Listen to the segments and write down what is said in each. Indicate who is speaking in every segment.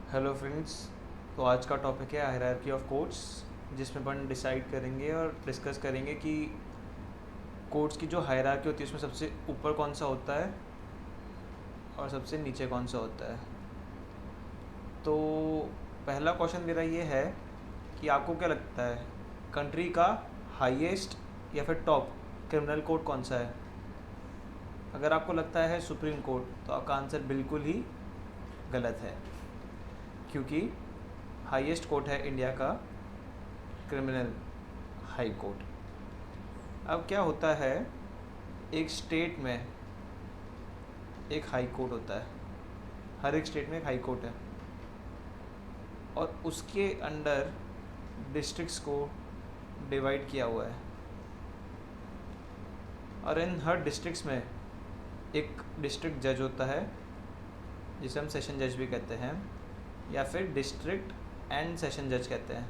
Speaker 1: Hello friends. तो आज का टॉपिक है हायरार्की ऑफ कोर्ट्स, जिसमें अपन डिसाइड करेंगे और डिस्कस करेंगे कि कोर्ट्स की जो हायरार्की होती है उसमें सबसे ऊपर कौन सा होता है और सबसे नीचे कौन सा होता है। तो पहला क्वेश्चन मेरा ये है कि आपको क्या लगता है, कंट्री का हाईएस्ट या फिर टॉप क्रिमिनल कोर्ट कौन सा है? अगर आपको लगता है सुप्रीम कोर्ट, तो आपका आंसर बिल्कुल ही गलत है, क्योंकि हाईएस्ट कोर्ट है इंडिया का क्रिमिनल हाई कोर्ट। अब क्या होता है, एक स्टेट में एक हाई कोर्ट होता है, हर एक स्टेट में एक हाई कोर्ट है, और उसके अंडर डिस्ट्रिक्ट्स को डिवाइड किया हुआ है, और इन हर डिस्ट्रिक्ट्स में एक डिस्ट्रिक्ट जज होता है, जिसे हम सेशन जज भी कहते हैं, या फिर डिस्ट्रिक्ट एंड सेशन जज कहते हैं।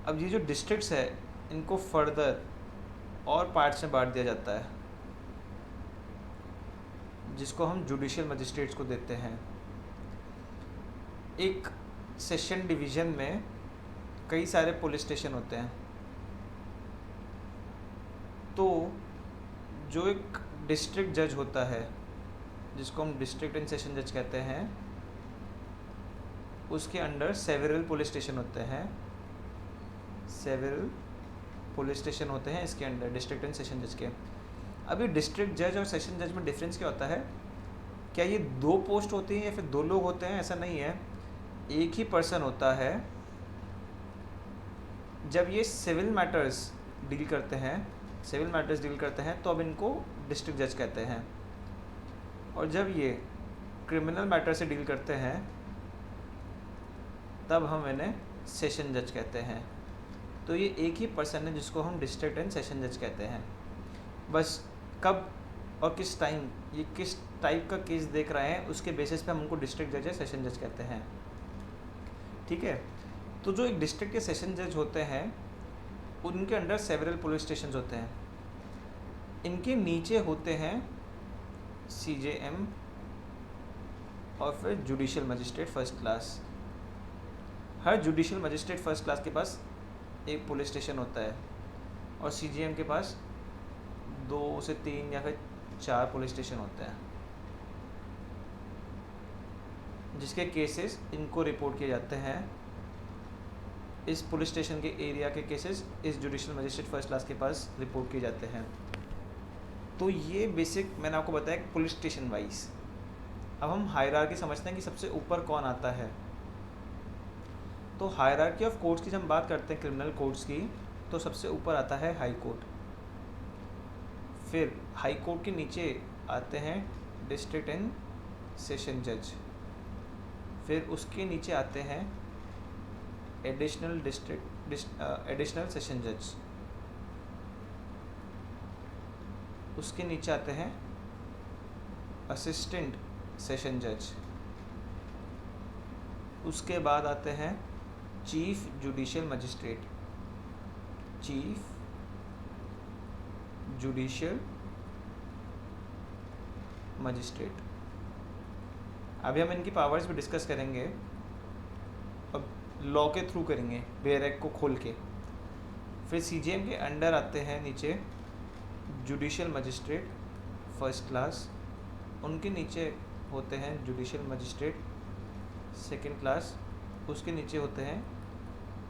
Speaker 1: अब ये जो डिस्ट्रिक्ट्स है, इनको फर्दर और पार्ट्स में बांट दिया जाता है, जिसको हम जुडिशियल मजिस्ट्रेट्स को देते हैं। एक सेशन डिवीज़न में कई सारे पुलिस स्टेशन होते हैं, तो जो एक डिस्ट्रिक्ट जज होता है, जिसको हम डिस्ट्रिक्ट एंड सेशन जज कहते हैं, उसके अंडर सेवरल पुलिस स्टेशन होते हैं, सेवरल पुलिस स्टेशन होते हैं इसके अंडर डिस्ट्रिक्ट एंड सेशन जज के। अभी डिस्ट्रिक्ट जज और सेशन जज में डिफरेंस क्या होता है? क्या ये दो पोस्ट होती हैं या फिर दो लोग होते हैं? ऐसा नहीं है, एक ही पर्सन होता है। जब ये सिविल मैटर्स डील करते हैं तो अब इनको डिस्ट्रिक्ट जज कहते हैं, और जब ये क्रिमिनल मैटर से डील करते हैं तब हम इन्हें सेशन जज कहते हैं। तो ये एक ही पर्सन है जिसको हम डिस्ट्रिक्ट एंड सेशन जज कहते हैं। बस कब और किस टाइम ये किस टाइप का केस देख रहे हैं, उसके बेसिस पे हम उनको डिस्ट्रिक्ट जज या सेशन जज कहते हैं। ठीक है। तो जो एक डिस्ट्रिक्ट के सेशन जज होते हैं, उनके अंडर सेवरल पुलिस स्टेशन होते हैं। इनके नीचे होते हैं CJM और फिर जुडिशियल मजिस्ट्रेट फर्स्ट क्लास। हर जुडिशियल मजिस्ट्रेट फर्स्ट क्लास के पास एक पुलिस स्टेशन होता है, और CJM के पास 2 से 3 या फिर 4 पुलिस स्टेशन होते हैं, जिसके केसेस इनको रिपोर्ट किए जाते हैं। इस पुलिस स्टेशन के एरिया के केसेस इस जुडिशियल मजिस्ट्रेट फर्स्ट क्लास के पास रिपोर्ट किए जाते हैं। तो ये बेसिक मैंने आपको बताया पुलिस स्टेशन वाइज। अब हम हायरार्की समझते हैं कि सबसे ऊपर कौन आता है। तो हायरार्की ऑफ कोर्ट्स की जब हम बात करते हैं क्रिमिनल कोर्ट्स की, तो सबसे ऊपर आता है हाई कोर्ट, फिर हाई कोर्ट के नीचे आते हैं डिस्ट्रिक्ट एंड सेशन जज, फिर उसके नीचे आते हैं एडिशनल सेशन जज, उसके नीचे आते हैं असिस्टेंट सेशन जज, उसके बाद आते हैं chief judicial magistrate, chief judicial magistrate. अभी हम इनकी पावर्स भी डिस्कस करेंगे, अब लॉ के थ्रू करेंगे, बेयर एक्ट को खोल के। फिर CJM के अंडर आते हैं नीचे जुडिशियल मजिस्ट्रेट फर्स्ट क्लास, उनके नीचे होते हैं जुडिशियल मजिस्ट्रेट सेकंड क्लास, उसके नीचे होते हैं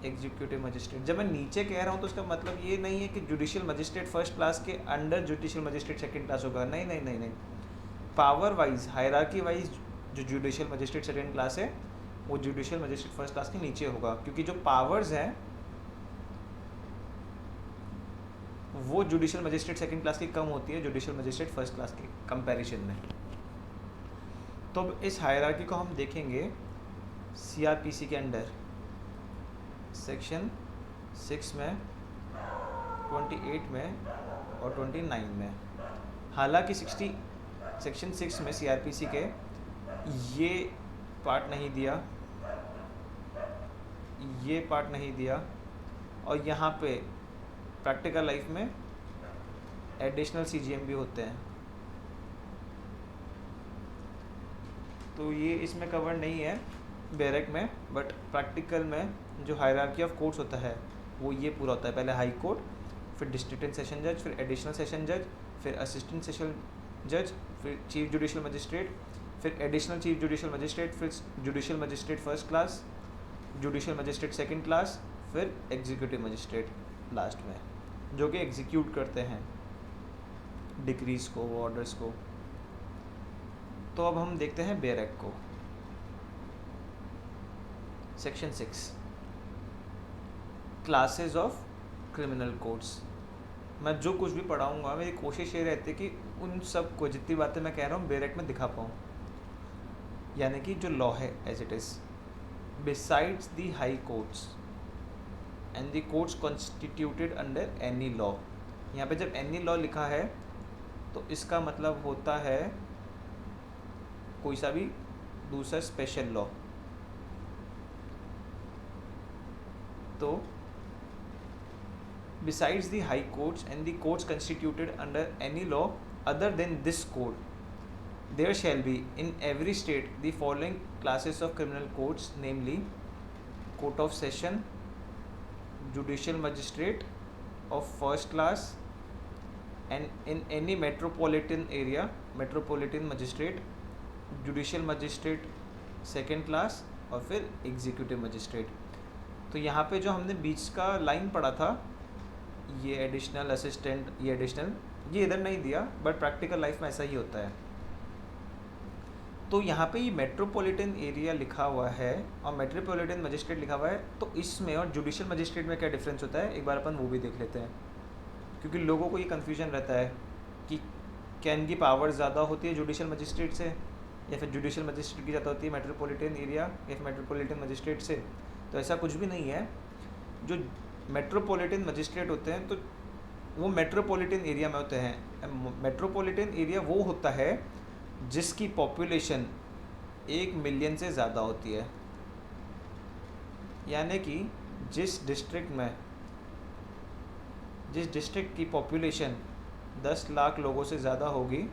Speaker 1: एग्जीक्यूटिव मजिस्ट्रेट। जब मैं नीचे कह रहा हूँ तो उसका मतलब ये नहीं है कि जुडिशियल मजिस्ट्रेट फर्स्ट क्लास के under judicial magistrate second class होगा, नहीं नहीं नहीं नहीं। पावर वाइज, हायरार्की वाइज जो जुडिशियल मजिस्ट्रेट सेकंड क्लास है, वो जुडिशियल मजिस्ट्रेट फर्स्ट क्लास के नीचे होगा, क्योंकि जो पावर्स हैं वो जुडिशियल मजिस्ट्रेट सेकंड क्लास की कम होती है जुडिशियल मजिस्ट्रेट फर्स्ट क्लास के कंपैरिजन में। तो अब इस हायरार्की को हम देखेंगे CRPC के अंडर सेक्शन 6 में, 28 में और 29 में। हालांकि सेक्शन 6 में CRPC के ये पार्ट नहीं दिया, और यहाँ पे प्रैक्टिकल लाइफ में एडिशनल CJM भी होते हैं। तो ये इसमें कवर नहीं है बैरक में, बट प्रैक्टिकल में जो हायरार्की ऑफ कोर्ट्स होता है वो ये पूरा होता है। पहले हाई कोर्ट, फिर डिस्ट्रिक्ट एंड सेशन जज, फिर एडिशनल सेशन जज, फिर असिस्टेंट सेशन जज, फिर चीफ जुडिशियल मजिस्ट्रेट, फिर एडिशनल चीफ जुडिशियल मजिस्ट्रेट, फिर judicial magistrate first class, judicial magistrate second class, फिर एग्जीक्यूटिव मजिस्ट्रेट लास्ट में, जो कि एग्जीक्यूट करते हैं डिक्रीज को, ऑर्डर्स को। तो अब हम देखते हैं बैरक को। Section 6, classes of criminal codes. मैं जो कुछ भी पढ़ाऊँगा मेरी कोशिश ये रहती है कि उन सब को, जितनी बातें मैं कह रहा हूँ, बैरक में दिखा पाऊँ, यानी कि जो लॉ है as it is, besides the high courts and the courts constituted under any law. यहाँ पे जब एनी लॉ लिखा है तो इसका मतलब होता है कोई सा भी दूसरा स्पेशल लॉ। तो besides the high courts and the courts constituted under any law other than this code, there shall be in every state the following classes of criminal courts, namely court of session, judicial magistrate of first class, and in any metropolitan area metropolitan magistrate, judicial magistrate second class, और फिर executive magistrate. तो यहाँ पे जो हमने बीच का line पढ़ा था, ये एडिशनल असिस्टेंट, ये एडिशनल, ये इधर नहीं दिया, बट प्रैक्टिकल लाइफ में ऐसा ही होता है। तो यहाँ पे ये मेट्रोपॉलिटन एरिया लिखा हुआ है और मेट्रोपॉलिटन मजिस्ट्रेट लिखा हुआ है, तो इसमें और जुडिशियल मजिस्ट्रेट में क्या डिफरेंस होता है, एक बार अपन वो भी देख लेते हैं, क्योंकि लोगों को ये कन्फ्यूजन रहता है कि क्या इनकी पावर ज़्यादा होती है जुडिशियल मजिस्ट्रेट से, या फिर जुडिशियल मजिस्ट्रेट की ज़्यादा होती है मेट्रोपॉलिटन एरिया या फिर मेट्रोपॉलिटन मजिस्ट्रेट से। तो ऐसा कुछ भी नहीं है। जो मेट्रोपॉलिटन मजिस्ट्रेट होते हैं तो वो मेट्रोपॉलिटन एरिया में होते हैं। मेट्रोपॉलिटन एरिया वो होता है जिसकी पॉपुलेशन 1 मिलियन से ज़्यादा होती है, यानी कि जिस डिस्ट्रिक्ट की पॉपुलेशन 10 लाख लोगों से ज़्यादा होगी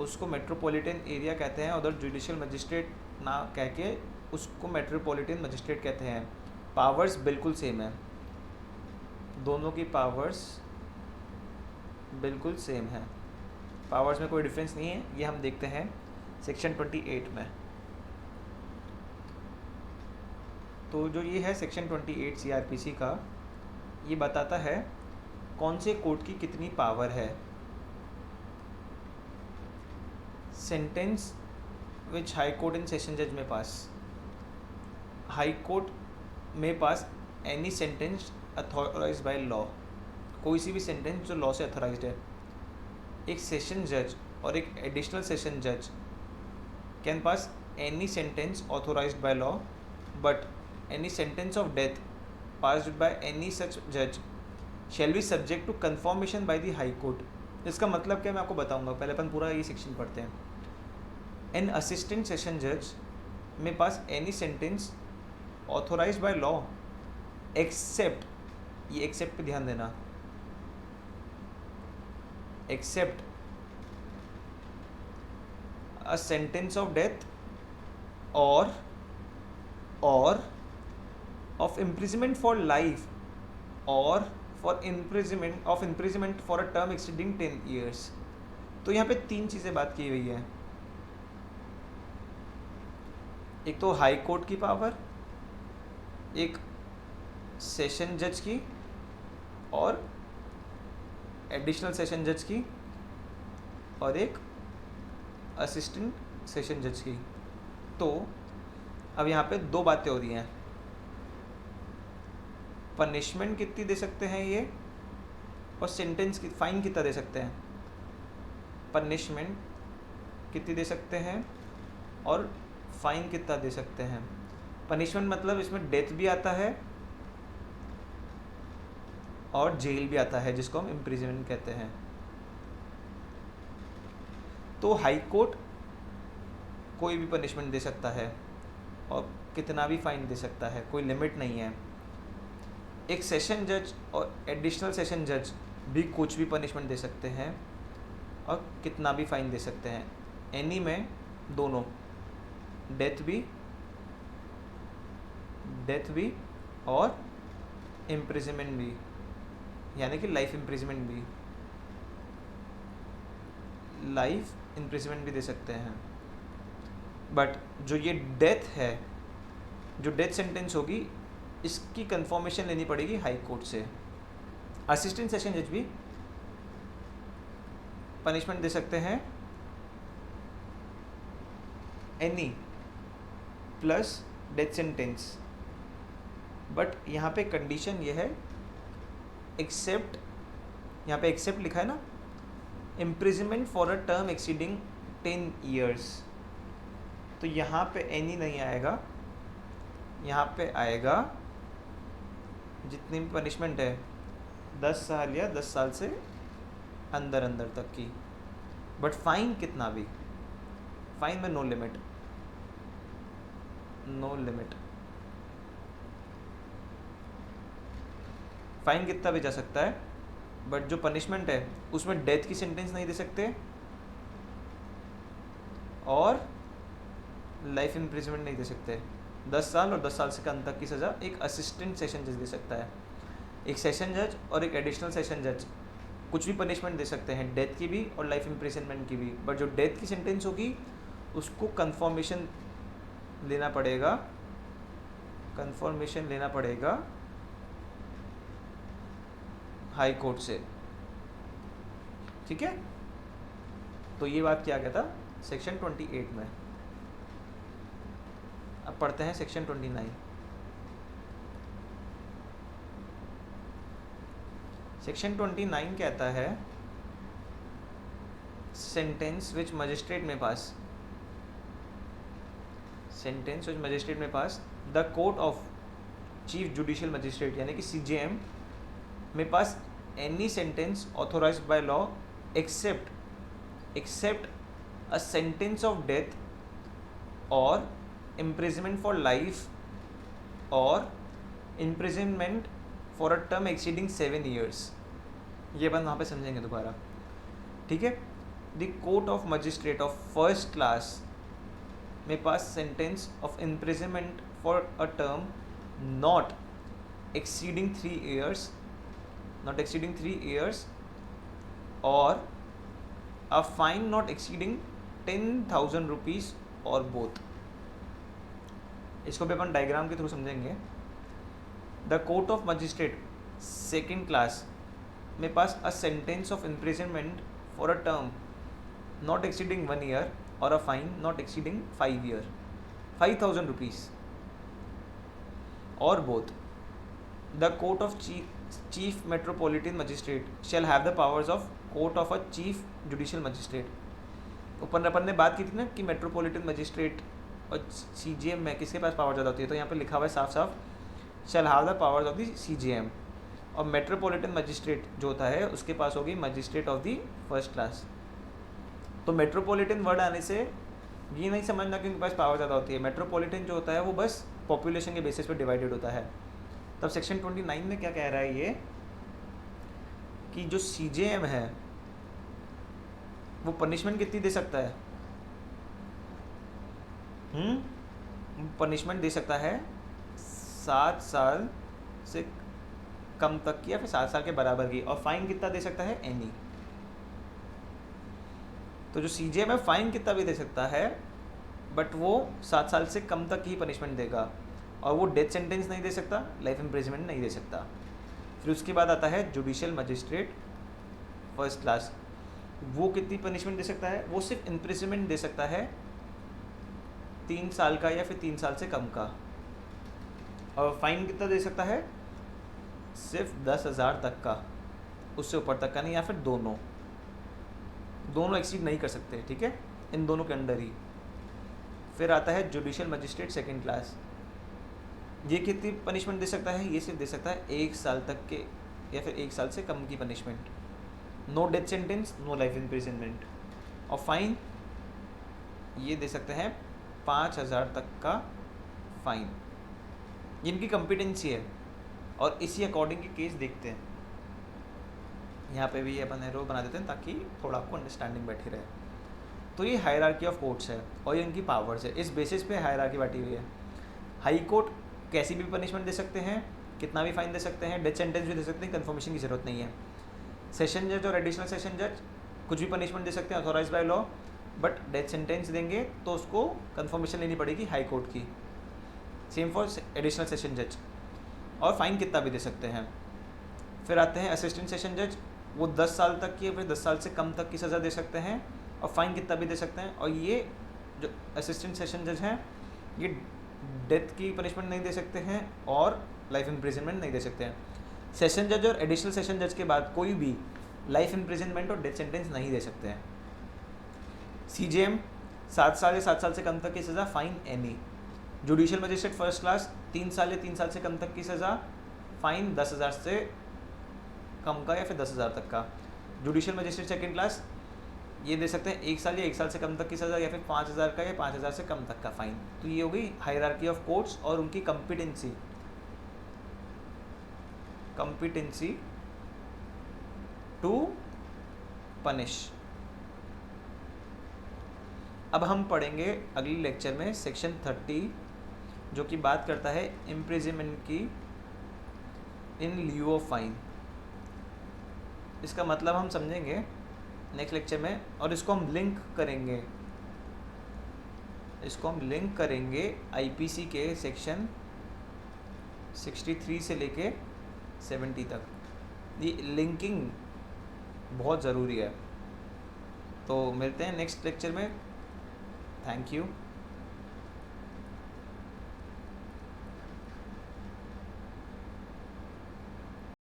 Speaker 1: उसको मेट्रोपॉलिटन एरिया कहते हैं। उधर जुडिशियल मजिस्ट्रेट ना कह के उसको मेट्रोपॉलिटन मजिस्ट्रेट कहते हैं। पावर्स बिल्कुल सेम है, दोनों की पावर्स बिल्कुल सेम है, पावर्स में कोई डिफरेंस नहीं है। ये हम देखते हैं सेक्शन 28 में। तो जो ये है सेक्शन 28 सीआरपीसी का, ये बताता है कौन से कोर्ट की कितनी पावर है। Sentence which high court and session जज may pass, high court may pass any sentence authorized by law, कोई सी भी सेंटेंस जो लॉ से अथॉराइज्ड है। एक सेशन जज और एक एडिशनल सेशन जज can pass any sentence authorized by law, but any sentence of death passed by any such जज shall be subject to conformation by the high court. इसका मतलब क्या मैं आपको बताऊंगा, पहले अपन पूरा ये सेक्शन पढ़ते हैं। एन असिस्टेंट सेशन जज may pass any sentence authorized by law except, ये एक्सेप्ट पे ध्यान देना, except a sentence of death or of imprisonment for life or for imprisonment for a term exceeding 10 years। तो यहाँ पे 3 चीज़ें बात की हुई है। एक तो हाई कोर्ट की पावर, एक सेशन जज की और एडिशनल सेशन जज की, और एक असिस्टेंट सेशन जज की। तो अब यहाँ पे 2 बातें हो रही हैं, पनिशमेंट कितनी दे सकते हैं ये, और सेंटेंस की फाइन कितना दे सकते हैं। पनिशमेंट कितनी दे सकते हैं और फाइन कितना दे सकते हैं। पनिशमेंट मतलब इसमें डेथ भी आता है और जेल भी आता है, जिसको हम इम्प्रिजनमेंट कहते हैं। तो हाई कोर्ट कोई भी पनिशमेंट दे सकता है और कितना भी फाइन दे सकता है, कोई लिमिट नहीं है। एक सेशन जज और एडिशनल सेशन जज भी कुछ भी पनिशमेंट दे सकते हैं और कितना भी फाइन दे सकते हैं। एनी में दोनों, डेथ भी और इम्प्रिजनमेंट भी, यानी कि लाइफ इम्प्रिजनमेंट भी दे सकते हैं। बट जो ये डेथ है, जो डेथ सेंटेंस होगी, इसकी कंफर्मेशन लेनी पड़ेगी हाई कोर्ट से। असिस्टेंट सेशन जज भी पनिशमेंट दे सकते हैं any plus death sentence, but यहाँ पे कंडीशन ये है, एक्सेप्ट, यहाँ पे एक्सेप्ट लिखा है ना, imprisonment for a term exceeding 10 years, तो यहाँ पे एनी नहीं आएगा, यहाँ पे आएगा जितनी भी पनिशमेंट है 10 साल या 10 साल से अंदर तक की। बट फाइन कितना भी, फाइन में नो लिमिट, फाइन कितना भी जा सकता है, बट जो पनिशमेंट है उसमें डेथ की सेंटेंस नहीं दे सकते और लाइफ इम्प्रिजनमेंट नहीं दे सकते। 10 साल और 10 साल से कम तक की सज़ा एक असिस्टेंट सेशन जज दे सकता है। एक सेशन जज और एक एडिशनल सेशन जज कुछ भी पनिशमेंट दे सकते हैं, डेथ की भी और लाइफ इम्प्रिजनमेंट की भी, बट जो डेथ की सेंटेंस होगी उसको कंफर्मेशन लेना पड़ेगा हाई कोर्ट से। ठीक है, तो ये बात किया गया था सेक्शन 28 में। अब पढ़ते हैं सेक्शन 29। सेक्शन 29 कहता है, sentence which magistrate may pass the court of chief judicial magistrate, यानी कि CJM may pass any sentence authorized by law except a sentence of death or imprisonment for life और imprisonment for a term exceeding 7 years। ये बात वहाँ पे समझेंगे दोबारा, ठीक है। The court of magistrate of first class may pass sentence of imprisonment for a term not exceeding 3 years और a fine not exceeding 10,000 rupees और both। इसको भी अपन डायग्राम के थ्रू समझेंगे। The court of magistrate second class may pass a sentence of imprisonment for a term not exceeding 1 year or a fine not exceeding 5 year 5,000 rupees or both. The court of chief metropolitan magistrate shall have the powers of court of a chief judicial magistrate. अपन ने बात की थी ना कि metropolitan magistrate और CJM में किसके पास पावर ज़्यादा होती है, तो यहाँ पे लिखा हुआ है साफ शैल have the powers of the CJM, और मेट्रोपॉलिटन मजिस्ट्रेट जो होता है उसके पास होगी magistrate of the first class. तो मेट्रोपॉलिटन वर्ड आने से ये नहीं समझना कि उनके पास पावर ज़्यादा होती है। मेट्रोपॉलिटन जो होता है वो बस पॉपुलेशन के बेसिस पे डिवाइडेड होता है। तब सेक्शन 29 में क्या कह रहा है ये, कि जो CJM है वो पनिशमेंट कितनी दे सकता है, पनिशमेंट दे सकता है 7 साल से कम तक की या फिर 7 साल के बराबर की, और फाइन कितना दे सकता है, एनी। तो जो CJM है फाइन कितना भी दे सकता है, बट वो 7 साल से कम तक ही पनिशमेंट देगा, और वो डेथ सेंटेंस नहीं दे सकता, लाइफ इम्प्रिजनमेंट नहीं दे सकता। फिर उसके बाद आता है जुडिशियल मजिस्ट्रेट फर्स्ट क्लास, वो कितनी पनिशमेंट दे सकता है, वो सिर्फ इम्प्रिजनमेंट दे सकता है 3 साल का या फिर 3 साल से कम का, और फाइन कितना दे सकता है, सिर्फ 10,000 तक का, उससे ऊपर तक का नहीं, या फिर दोनों एक्सीड नहीं कर सकते, ठीक है, इन दोनों के अंडर ही। फिर आता है जुडिशियल मजिस्ट्रेट सेकंड क्लास, ये कितनी पनिशमेंट दे सकता है, ये सिर्फ दे सकता है 1 साल तक के या फिर 1 साल से कम की punishment, no death sentence, no life imprisonment, और फाइन ये दे सकते हैं 5,000 तक का फाइन। इनकी कॉम्पिटेंसी है, और इसी अकॉर्डिंग के केस देखते हैं। यहाँ पे भी अपन एरो बना देते हैं ताकि थोड़ा आपको अंडरस्टैंडिंग बैठी रहे। तो ये हायरार्की ऑफ कोर्ट्स है और ये इनकी पावर्स है, इस बेसिस पे हायरार्की बांटी हुई है। हाई कोर्ट कैसी भी पनिशमेंट दे सकते हैं, कितना भी फाइन दे सकते हैं, डेथ सेंटेंस भी दे सकते हैं, कन्फर्मेशन की ज़रूरत नहीं है। सेशन जज और एडिशनल सेशन जज कुछ भी पनिशमेंट दे सकते हैं authorise by law, but death sentence देंगे तो उसको कन्फर्मेशन लेनी पड़ेगी हाई कोर्ट की। सेम फॉर एडिशनल सेशन जज, और फाइन कितना भी दे सकते हैं। फिर आते हैं असिस्टेंट सेशन जज, वो 10 साल तक की या फिर 10 साल से कम तक की सज़ा दे सकते हैं और फाइन कितना भी दे सकते हैं। और ये जो असिस्टेंट सेशन जज हैं ये डेथ की पनिशमेंट नहीं दे सकते हैं और लाइफ इम्प्रिजनमेंट नहीं दे सकते हैं। सेशन जज और एडिशनल सेशन जज के बाद कोई भी लाइफ इम्प्रिजनमेंट और डेथ सेंटेंस नहीं दे सकते हैं। CJM 7 साल या 7 साल से कम तक की सज़ा, fine any. Judicial magistrate first class 3 साल या 3 साल से कम तक की सज़ा, फाइन 10,000 से कम का या फिर 10,000 तक का। जुडिशियल मजिस्ट्रेट सेकंड क्लास ये दे सकते हैं 1 साल या 1 साल से कम तक की सज़ा या फिर 5,000 का या 5,000 से कम तक का फाइन। तो ये हो गई हायरार्की ऑफ कोर्ट्स और उनकी कॉम्पिटेंसी टू पनिश। अब हम पढ़ेंगे अगले लेक्चर में सेक्शन 30 जो कि बात करता है इम्प्रिजनमेंट की इन लिeu ऑफ फाइन। इसका मतलब हम समझेंगे नेक्स्ट लेक्चर में, और इसको हम लिंक करेंगे IPC के सेक्शन 63 से लेके 70 तक। ये लिंकिंग बहुत ज़रूरी है। तो मिलते हैं नेक्स्ट लेक्चर में। Thank you.